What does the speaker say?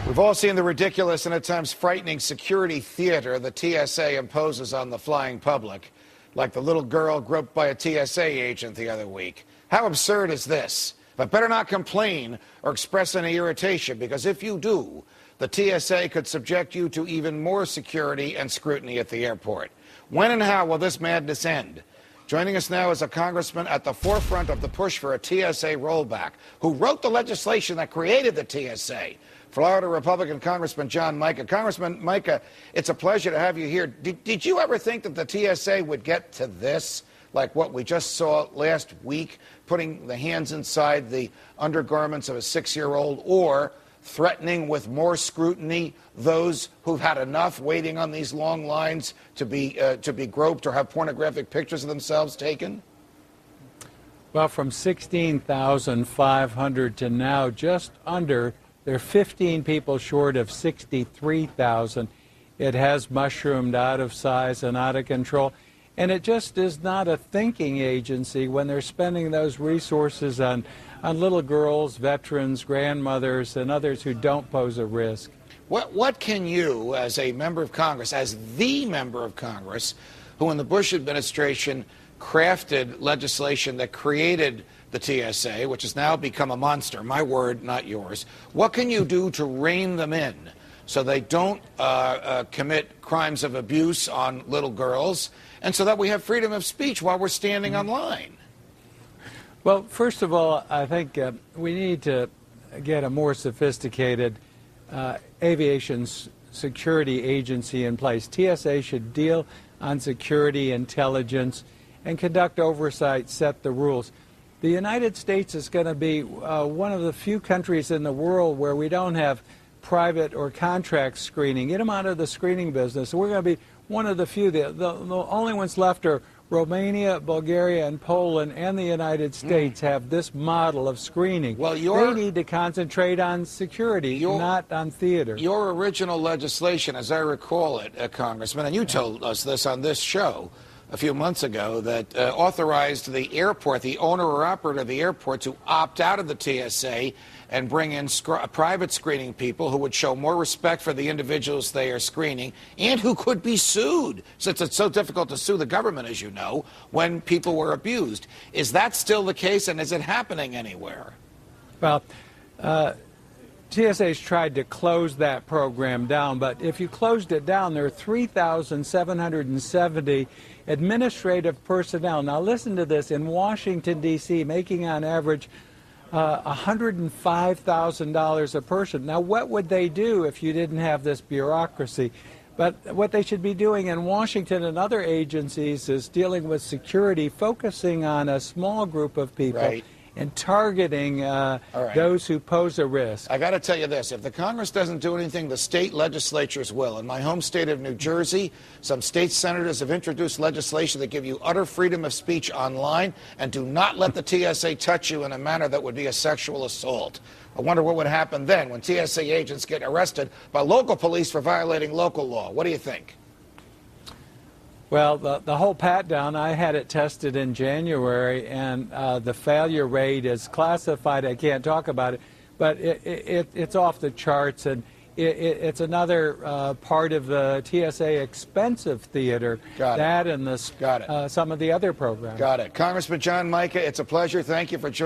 We've all seen the ridiculous and at times frightening security theater the TSA imposes on the flying public, like the little girl groped by a TSA agent the other week. How absurd is this? But better not complain or express any irritation, because if you do, the TSA could subject you to even more security and scrutiny at the airport. When and how will this madness end? Joining us now is a congressman at the forefront of the push for a TSA rollback, who wrote the legislation that created the TSA. Florida Republican Congressman John Mica. Congressman Mica, it's a pleasure to have you here. Did you ever think that the TSA would get to this, like what we just saw last week, putting the hands inside the undergarments of a 6-year-old, or threatening with more scrutiny those who've had enough waiting on these long lines to be groped or have pornographic pictures of themselves taken? Well, from 16,500 to now just under, they're 15 people short of 63,000. It has mushroomed out of size and out of control. And it just is not a thinking agency when they're spending those resources on little girls, veterans, grandmothers, and others who don't pose a risk. What can you, as a member of Congress, as the member of Congress, who in the Bush administration crafted legislation that created the TSA, which has now become a monster, my word, not yours, what can you do to rein them in so they don't commit crimes of abuse on little girls, and so that we have freedom of speech while we're standing on line? Well, first of all, I think we need to get a more sophisticated aviation security agency in place. TSA should deal on security intelligence and conduct oversight, set the rules. The United States is going to be one of the few countries in the world where we don't have private or contract screening. Get them out of the screening business. We're going to be one of the few. The only ones left are Romania, Bulgaria, and Poland, and the United States have this model of screening. Well, they need to concentrate on security, not on theater. Your original legislation, as I recall it, Congressman, and you told us this on this show a few months ago, that authorized the airport, the owner or operator of the airport, to opt out of the TSA and bring in private screening people who would show more respect for the individuals they are screening and who could be sued, since it's so difficult to sue the government, as you know, when people were abused. Is that still the case, and is it happening anywhere? Well, TSA's tried to close that program down, but if you closed it down, there are 3,770 administrative personnel. Now listen to this, in Washington, D.C., making on average $105,000 a person. Now what would they do if you didn't have this bureaucracy? But what they should be doing in Washington and other agencies is dealing with security, focusing on a small group of people. Right. And targeting those who pose a risk. I got to tell you this, if the Congress doesn't do anything, the state legislatures will. In my home state of New Jersey, some state senators have introduced legislation that give you utter freedom of speech online and do not let the TSA touch you in a manner that would be a sexual assault. I wonder what would happen then when TSA agents get arrested by local police for violating local law. What do you think? Well, the whole pat-down, I had it tested in January, and the failure rate is classified. I can't talk about it, but it's off the charts, and it's another part of the TSA expensive theater. Got it. That and some of the other programs. Got it. Congressman John Mica, it's a pleasure. Thank you for joining.